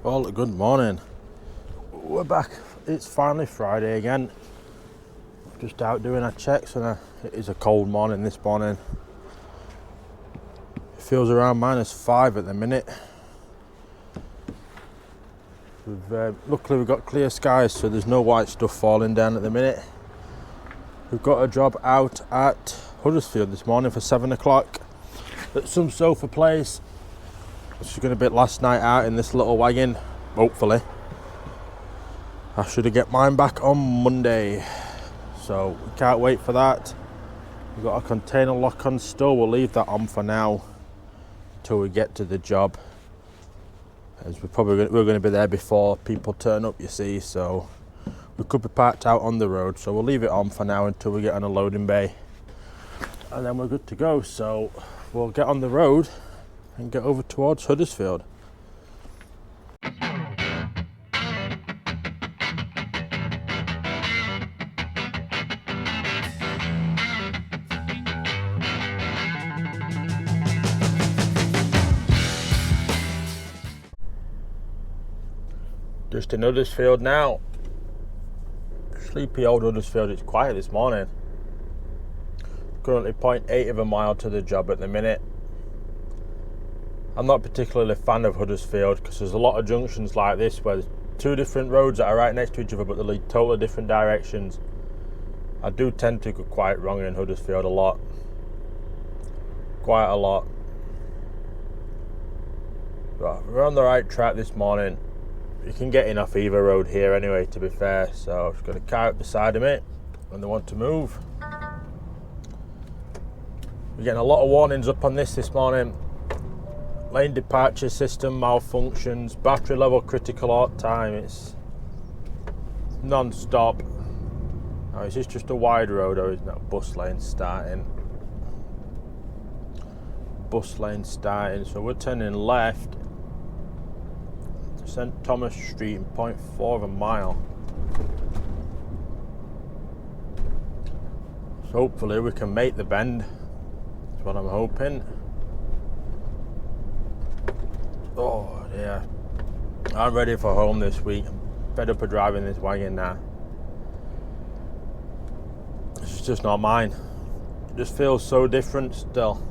Well, good morning. We're back. It's finally Friday again. Just out doing our checks, and it is a cold morning this morning. It feels around -5 at the minute. Luckily we've got clear skies, so there's no white stuff falling down at the minute. We've got a job out at Huddersfield this morning for 7 o'clock at some sofa place. It's going to be last night out in this little wagon, hopefully. I should get mine back on Monday, so we can't wait for that. We've got a container lock on still. We'll leave that on for now until we get to the job, as we're going to be there before people turn up, you see, so we could be parked out on the road, so we'll leave it on for now until we get on a loading bay, and then we're good to go. So we'll get on the road and get over towards Huddersfield. Just in Huddersfield now. Sleepy old Huddersfield. It's quiet this morning. Currently 0.8 of a mile to the job at the minute. I'm not particularly a fan of Huddersfield because there's a lot of junctions like this where there's two different roads that are right next to each other but they lead totally different directions. I do tend to go quite wrong in Huddersfield a lot. Quite a lot. But we're on the right track this morning. You can get in off either road here anyway, to be fair, so I've just got a car up beside of me when they want to move. We're getting a lot of warnings up on this morning. Lane departure system malfunctions, battery level critical all the time. It's non-stop. Now, is this just a wide road or is that bus lane starting? Bus lane starting, so we're turning left to St Thomas Street in 0.4 of a mile. So hopefully we can make the bend. That's what I'm hoping. Oh dear, I'm ready for home this week. I'm fed up of driving this wagon now. It's just not mine. It just feels so different still.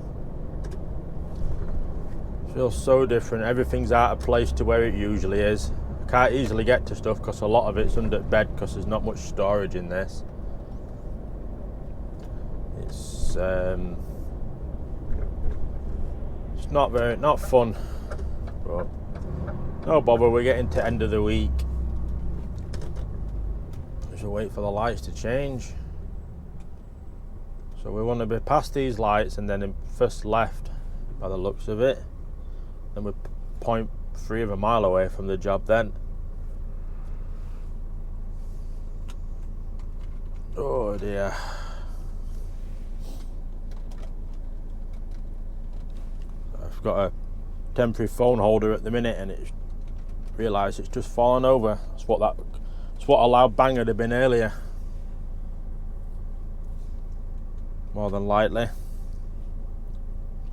It feels so different. Everything's out of place to where it usually is. I can't easily get to stuff because a lot of it's under bed because there's not much storage in this. It's not fun. But no bother, we're getting to end of the week. We should wait for the lights to change. So we want to be past these lights and then in first left by the looks of it. Then we're 0.3 of a mile away from the job then. Oh dear. I've got a temporary phone holder at the minute and it's realised it's just fallen over. That's what a loud bang would have been earlier. More than likely.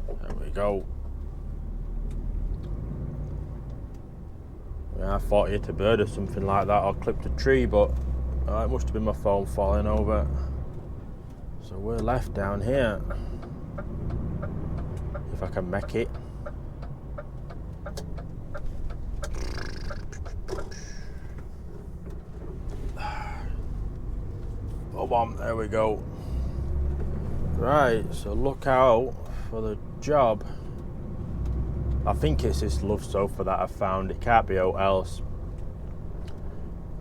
There we go. Yeah, I thought it hit a bird or something like that or clipped a tree, but it must have been my phone falling over. So we're left down here. If I can make it. Come on, there we go. Right, so look out for the job. I think it's this love sofa that I found. It can't be out else.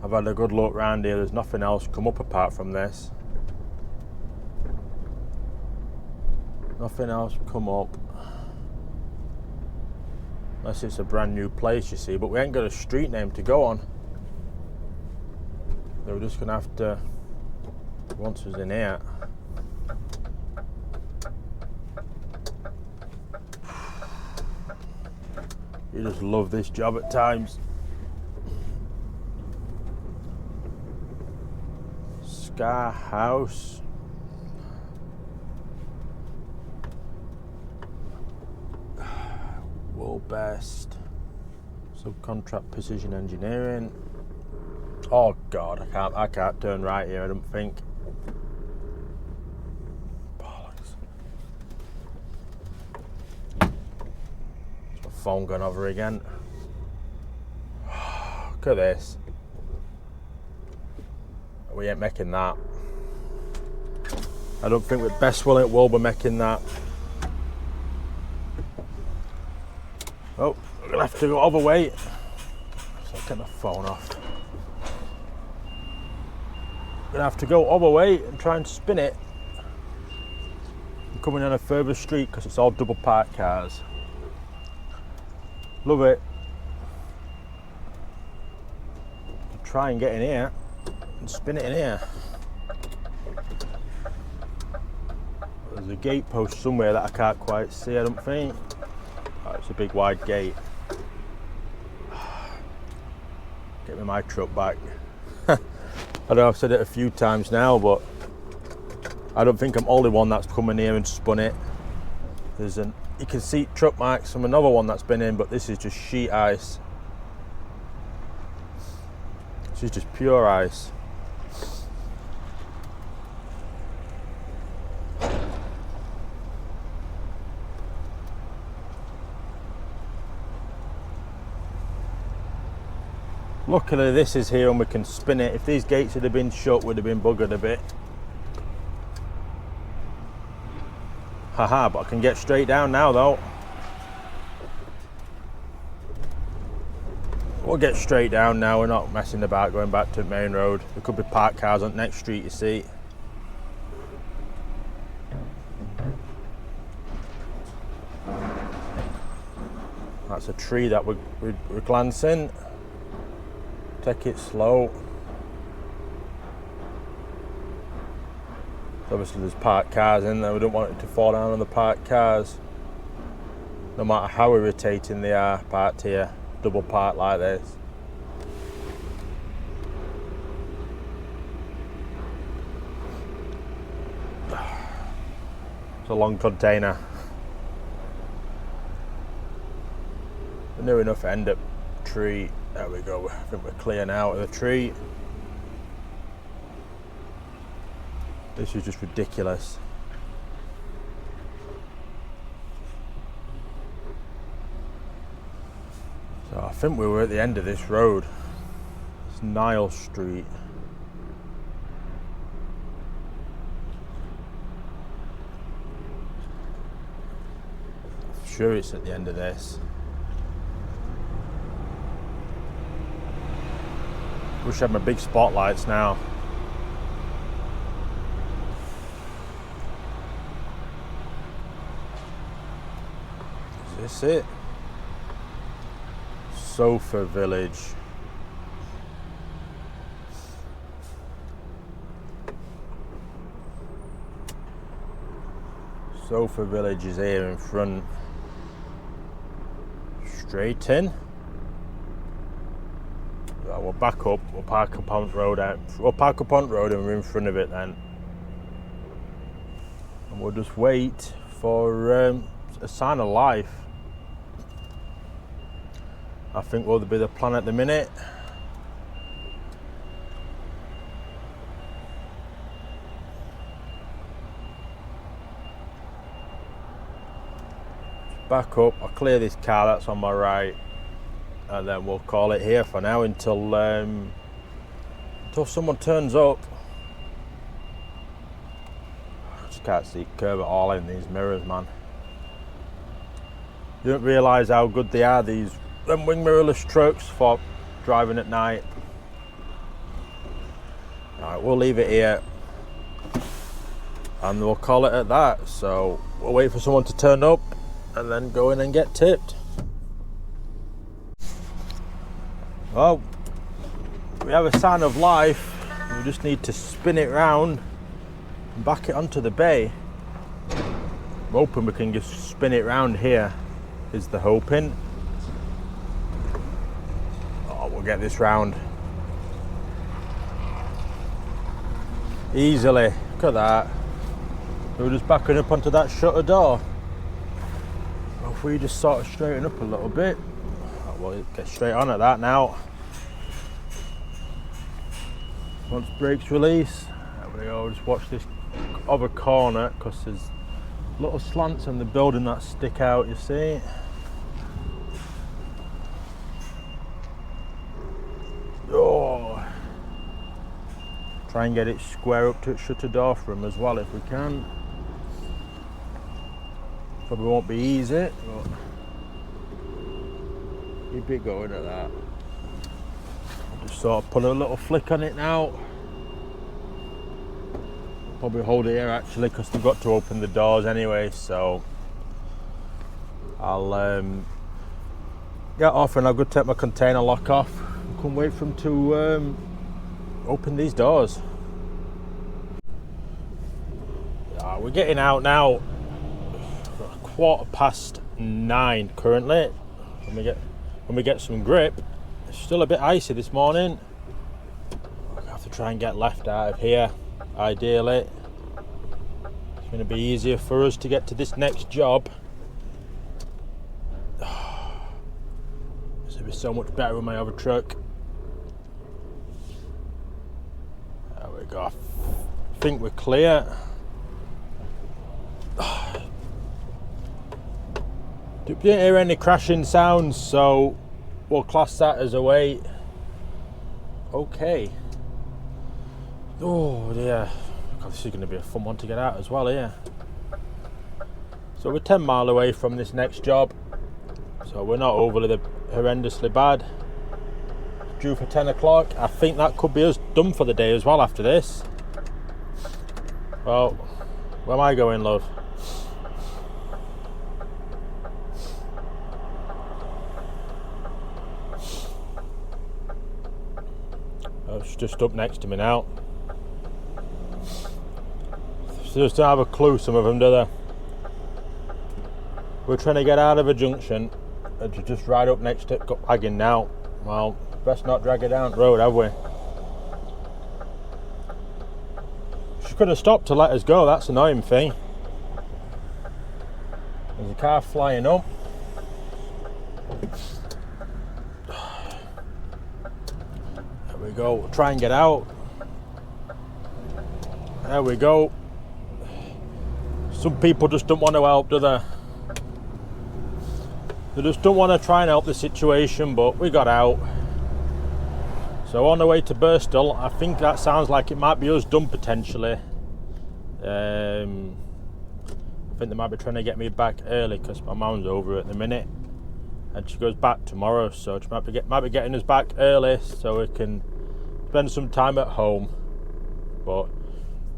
I've had a good look round here. There's nothing else come up apart from this. Nothing else come up. Unless it's a brand new place, you see. But we ain't got a street name to go on. So we're just going to have to, once it's in here. You just love this job at times. Scar House. Wool Best. Subcontract precision engineering. Oh God, I can't turn right here, I don't think. Bollocks. It's my phone going over again. Look at this. We ain't making that. I don't think with best will it will be making that. Oh, we're gonna have to go overweight. So I'll take my phone off. Gonna have to go overweight and try and spin it. I'm coming on a further street because it's all double parked cars. Love it. Try and get in here and spin it in here. There's a gate post somewhere that I can't quite see, I don't think. Oh, it's a big wide gate. Get me my truck back. I know I've said it a few times now, but I don't think I'm the only one that's come in here and spun it. You can see truck marks from another one that's been in, but this is just sheet ice. This is just pure ice. Luckily this is here and we can spin it. If these gates had been shut, we'd have been buggered a bit. Haha, but I can get straight down now though. We'll get straight down now, we're not messing about going back to the main road. There could be parked cars on the next street, you see. That's a tree that we're glancing. Take it slow. Obviously there's parked cars in there, we don't want it to fall down on the parked cars. No matter how irritating they are parked here, double parked like this. It's a long container. A near enough end up tree. There we go, I think we're clear now of the tree. This is just ridiculous. So I think we were at the end of this road. It's Nile Street. I'm sure it's at the end of this. Wish I had my big spotlights now. Is this it? Sofa Village. Sofa Village is here in front. Straight in. We'll back up, we'll park up on road out. We'll park up on road and we're in front of it then. And we'll just wait for a sign of life. I think will be the plan at the minute. Just back up, I'll clear this car that's on my right. And then we'll call it here for now until someone turns up. I just can't see curve at all in these mirrors, man. You don't realise how good they are, these wing mirrorless trucks for driving at night. Alright, we'll leave it here and we'll call it at that. So we'll wait for someone to turn up and then go in and get tipped. Well, we have a sign of life. We just need to spin it round and back it onto the bay. I'm hoping we can just spin it round here, is the hoping. Oh, we'll get this round easily. Look at that. We're just backing up onto that shutter door. If we just sort of straighten up a little bit, we'll get straight on at that now. Once brakes release, there we go. Just watch this other corner because there's little slants in the building that stick out, you see. Oh, try and get it square up to shut the door for him as well if we can. Probably won't be easy, but keep it going at that. Just sort of put a little flick on it now. Probably hold it here actually because we've got to open the doors anyway, so I'll get off and I'll go take my container lock off. Couldn't wait for him to open these doors. We're getting out now. 9:15 currently. When we get some grip. It's still a bit icy this morning. I have to try and get left out of here. Ideally, it's going to be easier for us to get to this next job. This will be so much better with my other truck. There we go. I think we're clear. Didn't hear any crashing sounds, so we'll class that as a wait. Okay. Oh dear. God, this is going to be a fun one to get out as well here. So we're 10 miles away from this next job. So we're not overly horrendously bad. It's due for 10 o'clock. I think that could be us done for the day as well after this. Well, where am I going, love? Oh, she's just up next to me now. They just don't have a clue, some of them, do they? We're trying to get out of a junction and to just right up next to Haggin now. Well, best not drag her down the road, have we? She could have stopped to let us go, that's the annoying thing. There's a car flying up. There we go, we'll try and get out. There we go. Some people just don't want to help, do they? They just don't want to try and help the situation, but we got out. So on the way to Birstall, I think that sounds like it might be us done potentially. I think they might be trying to get me back early because my mum's over at the minute. And she goes back tomorrow, so she might be getting us back early so we can spend some time at home. But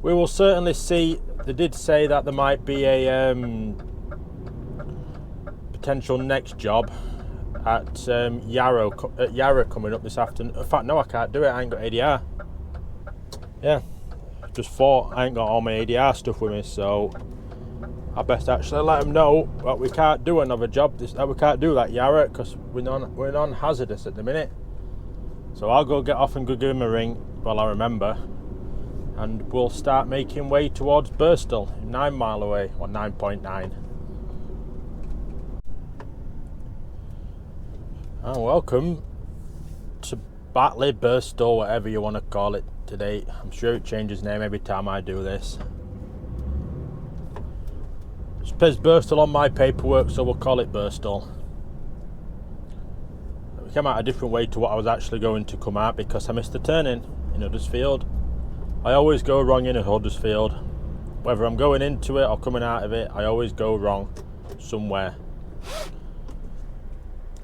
we will certainly see. They did say that there might be a potential next job at Yarra coming up this afternoon. In fact, no, I can't do it. I ain't got ADR. Yeah, just thought I ain't got all my ADR stuff with me, so I best actually let them know that we can't do another job. That we can't do that Yarra because we're non-hazardous at the minute. So I'll go get off and go give him a ring while I remember. And we'll start making way towards Birstall, 9 miles away, or 9.9. And welcome to Batley, Birstall, whatever you want to call it today. I'm sure it changes name every time I do this. It says Birstall on my paperwork, so we'll call it Birstall. We came out a different way to what I was actually going to come out because I missed the turning in Huddersfield. I always go wrong in Huddersfield. Whether I'm going into it or coming out of it, I always go wrong somewhere.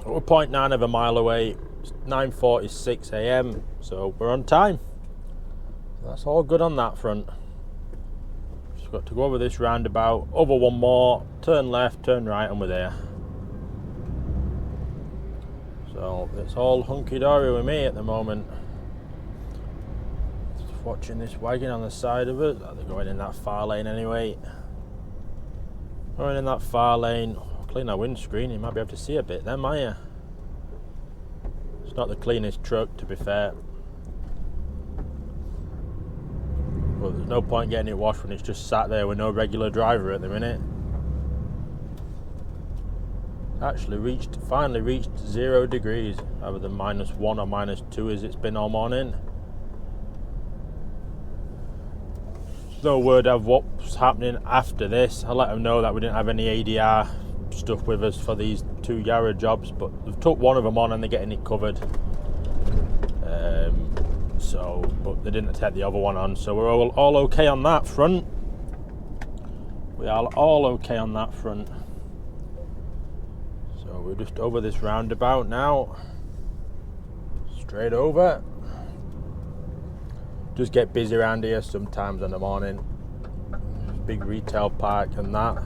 We're 0.9 of a mile away. It's 9:46 a.m. so we're on time. That's all good on that front. Just got to go over this roundabout, over one more, turn left, turn right, and we're there. So it's all hunky-dory with me at the moment. Watching this wagon on the side of it. They're going in that far lane anyway. Going in that far lane. Clean our windscreen, you might be able to see a bit then, might you? It's not the cleanest truck, to be fair. But there's no point getting it washed when it's just sat there with no regular driver at the minute. Actually finally reached 0 degrees, rather than -1 or -2 as it's been all morning. No word of what's happening after this. I let them know that we didn't have any ADR stuff with us for these 2 Yarra jobs, but they've took one of them on and they're getting it covered. But they didn't take the other one on, so we're all okay on that front. We are all okay on that front. So we're just over this roundabout now. Straight over. Just get busy around here sometimes in the morning. Big retail park and that.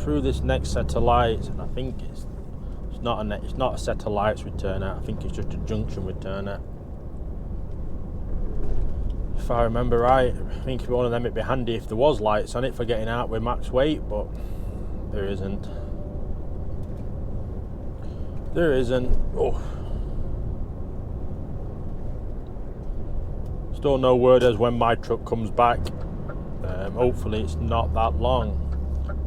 Through this next set of lights, and I think it's not a set of lights we turn at. I think it's just a junction we turn at. If I remember right, I think if one of them it'd be handy if there was lights on it for getting out with max weight, but there isn't. There isn't. Oh. Still no word as when my truck comes back. Hopefully it's not that long.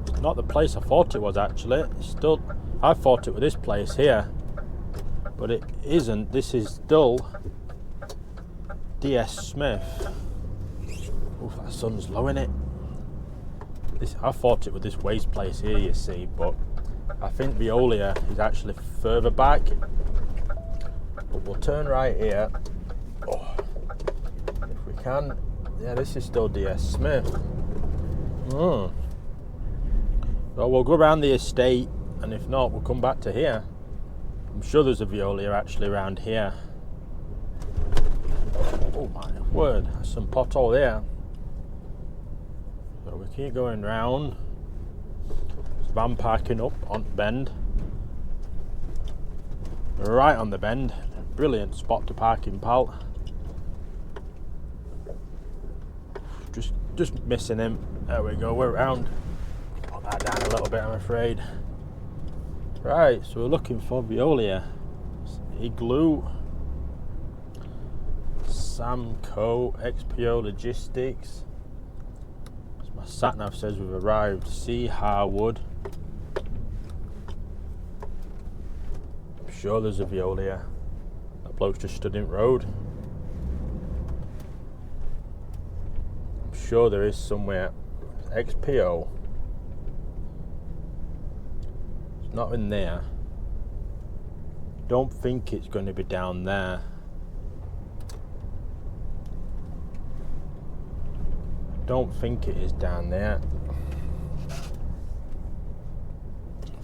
It's not the place I thought it was actually. It's still, I thought it was this place here, but it isn't. This is still DS Smith. Oh, that sun's low in it. I thought it was this waste place here, you see, but I think Veolia is actually further back. But we'll turn right here. Oh, if we can. Yeah, this is still DS Smith. So we'll go around the estate, and if not, we'll come back to here. I'm sure there's a Veolia actually around here. Oh my word, there's some pothole there. So we keep going round. There's a van parking up on the bend. Right on the bend. Brilliant spot to park in, pal. Just missing him. There we go, we're round. Put that down a little bit, I'm afraid. Right, so we're looking for Veolia. Igloo. Samco, XPO Logistics. As my sat-nav says we've arrived. C. Harwood. I'm sure there's a Veolia. That bloke's just stood in road. I'm sure there is somewhere. XPO. It's not in there. Don't think it's going to be down there. Don't think it is down there.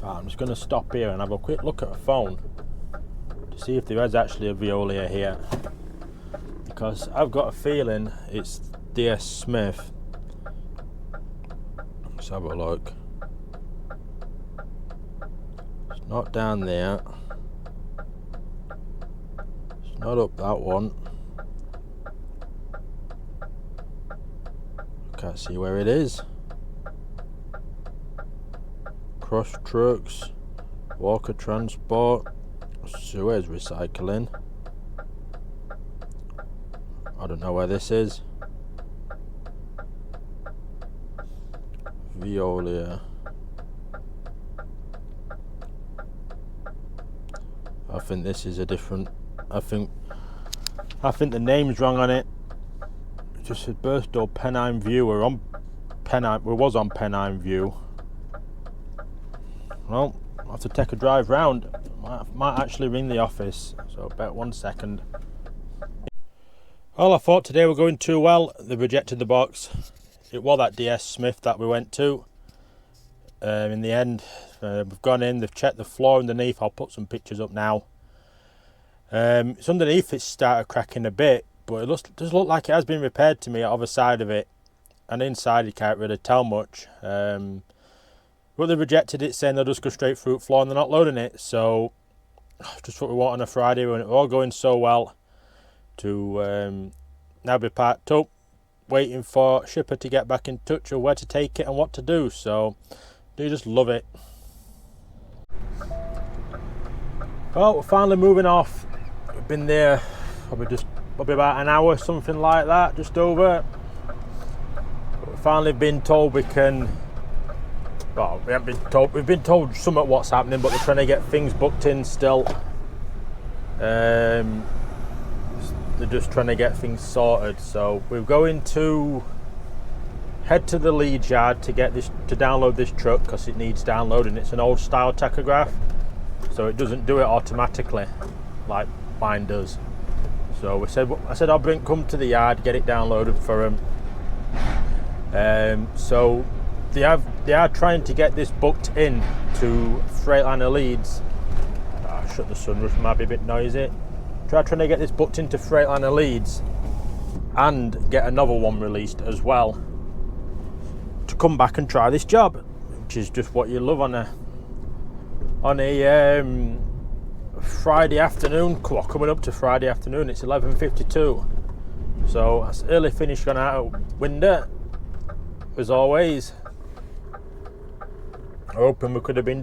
Right, I'm just going to stop here and have a quick look at a phone to see if there is actually a Veolia here, because I've got a feeling it's DS Smith. Let's have a look. It's not down there. It's not up that one. Can't see where it is. Cross Trucks, Walker Transport, Suez Recycling. I don't know where this is. Veolia. I think this is a different. I think the name's wrong on it. Just said Birthday Pennine View. We're on Pennine. We was on Pennine View. Well, I'll have to take a drive round. Might actually ring the office. So about 1 second. Well, I thought today we're going too well. They rejected the box. It was that DS Smith that we went to. In the end, we've gone in. They've checked the floor underneath. I'll put some pictures up now. It's underneath. It's started cracking a bit. But it does look like it has been repaired to me at the other side of it. And inside you can't really tell much. But they rejected it, saying they'll just go straight through the floor and they're not loading it. So, just what we want on a Friday when it's all going so well. To now be packed up, waiting for shipper to get back in touch of where to take it and what to do. So, do just love it. Well, we're finally moving off. We've been there probably about an hour, something like that, just over. But we've finally been told we can Well, we haven't been told. We've been told some of what's happening, but they're trying to get things booked in still. They're just trying to get things sorted. So we're going to head to the Leeds yard to get this, to download this truck, because it needs downloading. It's an old style tachograph, so it doesn't do it automatically like mine does. So I said I'll come to the yard, get it downloaded for him. So they are trying to get this booked in to Freightliner Leeds. Shut the sunroof, might be a bit noisy. Trying to get this booked into Freightliner Leeds and get another one released as well, to come back and try this job, which is just what you love on a Friday afternoon. Coming up to Friday afternoon, it's 11:52, so that's early finish gone out window as always. Hoping we could have been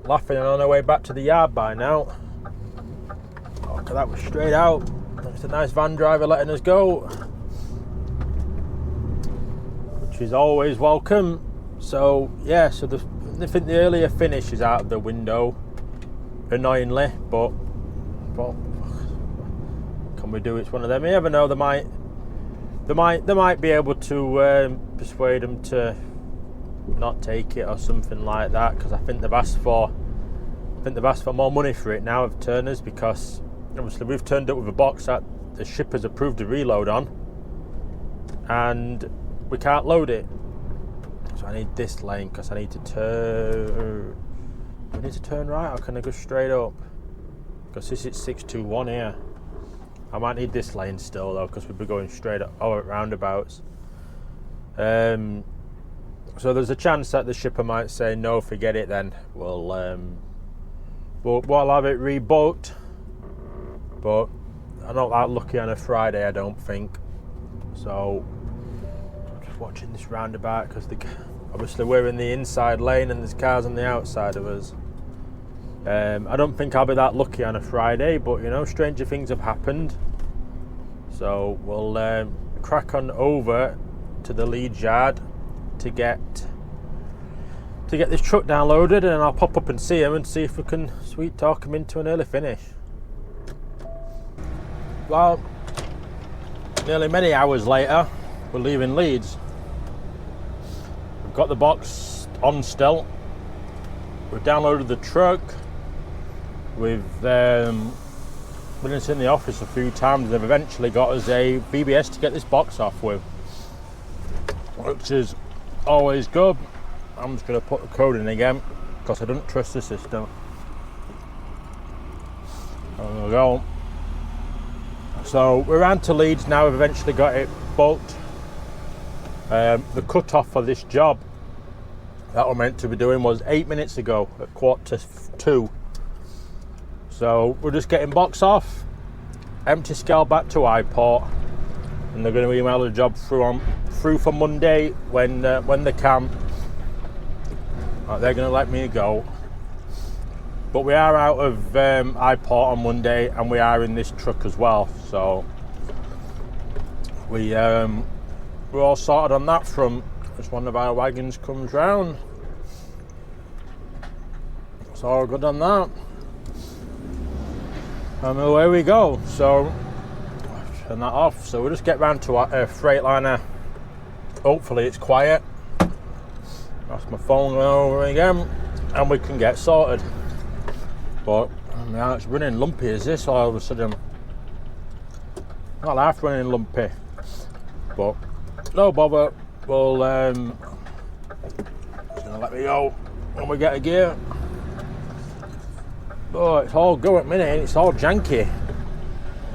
laughing on our way back to the yard by now. Oh, that was straight out. It's a nice van driver letting us go, which is always welcome. So yeah, so I think the earlier finish is out of the window, annoyingly, but can we do it? It's one of them. You never know. They might be able to persuade them to not take it or something like that, because I think they've asked for more money for it now of Turners, because obviously we've turned up with a box that the shipper's approved a reload on, and we can't load it. So I need this lane, because I need to turn. I need to turn right, or can I go straight up? Because this is 621 here. I might need this lane still though, because we'll be going straight up or at roundabouts. So there's a chance that the shipper might say no, forget it. Then we'll have it rebooked. But I'm not that lucky on a Friday, I don't think. So just watching this roundabout, because obviously we're in the inside lane and there's cars on the outside of us. I don't think I'll be that lucky on a Friday, but you know, stranger things have happened. So we'll crack on over to the Leeds yard to get this truck downloaded, and I'll pop up and see him and see if we can sweet talk him into an early finish. Well, nearly many hours later, we're leaving Leeds. We've got the box on still. We've downloaded the truck. We've been in the office a few times, and they've eventually got us a BBS to get this box off with, which is always good. I'm just going to put the code in again, because I don't trust the system. There we go. So we're on to Leeds now. We've eventually got it booked. The cut-off for this job that we're meant to be doing was 8 minutes ago at 1:45. So we're just getting box off, empty scale back to iPort, and they're going to email the job through for Monday when they can. They're going to let me go. But we are out of iPort on Monday, and we are in this truck as well. So we're all sorted on that front. As one of our wagons comes round, it's all good on that. And away we go. So turn that off. So we'll just get round to our Freightliner. Hopefully it's quiet. That's my phone going over again, and we can get sorted. But now it's running lumpy. Is this all of a sudden? Not half running lumpy, but no bother. Well, it's gonna let me go when we get a gear. Oh, it's all go at the minute. It's all janky,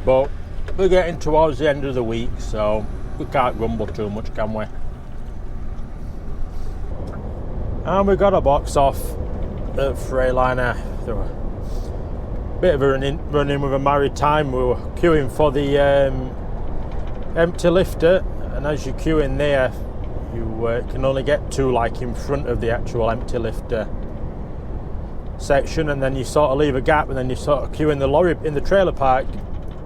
but we're getting towards the end of the week, so we can't grumble too much, can we? And we got a box off at Freightliner. There were a bit of a run-in with a maritime. We were queuing for the empty lifter, and as you queue in there, you can only get to like in front of the actual empty lifter section, and then you sort of leave a gap, and then you sort of queue in the lorry in the trailer park.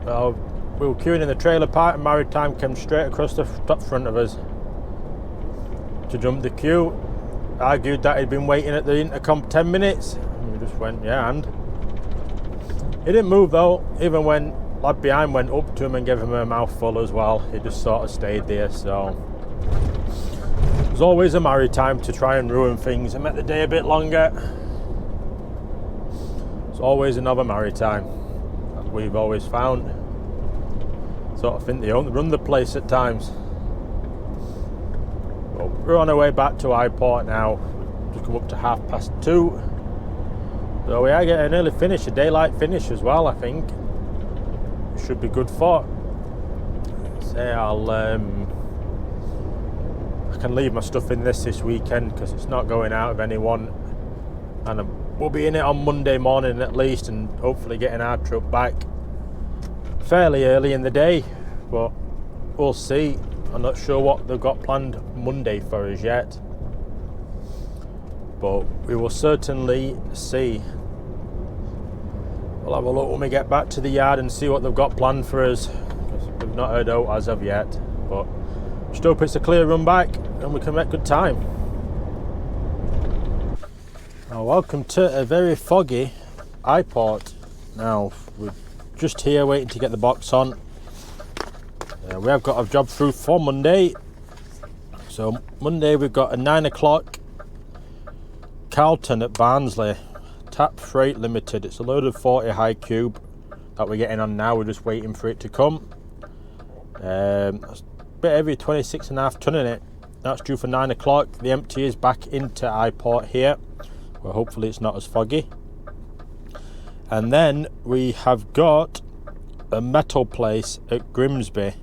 We were queuing in the trailer park, and maritime came straight across the top front of us to jump the queue. argued that he'd been waiting at the intercom 10 minutes. And we just went, yeah, and he didn't move though. Even when lad behind went up to him and gave him a mouthful as well, he just sort of stayed there. So there's always a maritime to try and ruin things and make the day a bit longer. There's always another maritime, as we've always found. Sort of think they run the place at times. But we're on our way back to Highport now. Just come up to 2:30. So we are getting an early finish, a daylight finish as well, I think. Should be good for. Say I can leave my stuff in this weekend because it's not going out of anyone, and we'll be in it on Monday morning at least, and hopefully getting our truck back fairly early in the day, but we'll see. I'm not sure what they've got planned Monday for us yet, but we will certainly see. We'll have a look when we get back to the yard and see what they've got planned for us, because we've not heard out as of yet. But just hope it's a clear run back and we can make good time. Now, welcome to a very foggy Highport. Now, we're just here waiting to get the box on. We have got a job through for Monday. So Monday we've got a 9 o'clock Carlton at Barnsley. Tap Freight Limited. It's a load of 40 high cube that we're getting on now. We're just waiting for it to come. It's a bit heavy, 26.5 ton in it. That's due for 9 o'clock. The empty is back into Highport here, where hopefully it's not as foggy. And then we have got a metal place at Grimsby,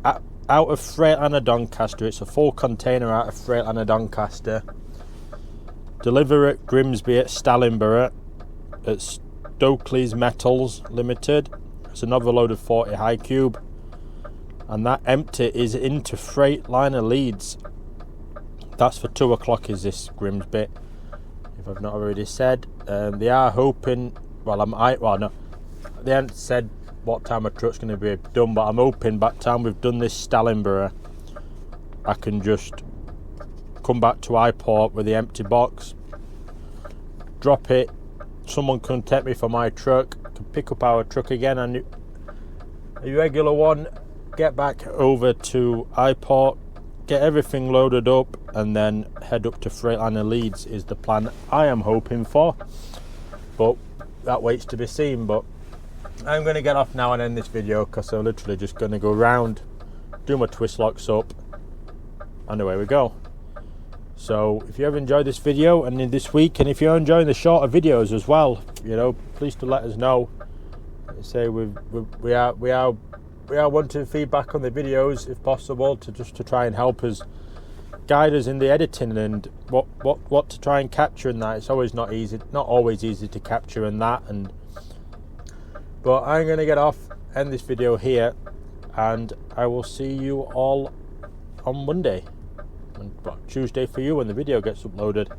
out of Freightliner Doncaster. It's a full container out of Freightliner Doncaster. Deliver at Grimsby at Stallingborough at Stokely's Metals Limited. It's another load of 40 high cube, and that empty is into Freightliner Leeds. That's for 2 o'clock is this Grimsby, if I've not already said. They are hoping, no, they haven't said what time a truck's going to be done, but I'm hoping by the time we've done this Stallingborough, I can just come back to Highport with the empty box, drop it, someone can take me for my truck, can pick up our truck again, and a regular one, get back over to Highport, get everything loaded up, and then head up to Freightliner Leeds is the plan I am hoping for, but that waits to be seen. But I'm going to get off now and end this video, because I'm literally just going to go round, do my twist locks up, and away we go. So if you have enjoyed this video and in this week, and if you're enjoying the shorter videos as well, you know, please do let us know. Say we are wanting feedback on the videos if possible, to try and help us, guide us in the editing and what to try and capture in that. It's always not always easy to capture in that. But I'm going to get off, end this video here, and I will see you all on Monday. Tuesday for you when the video gets uploaded.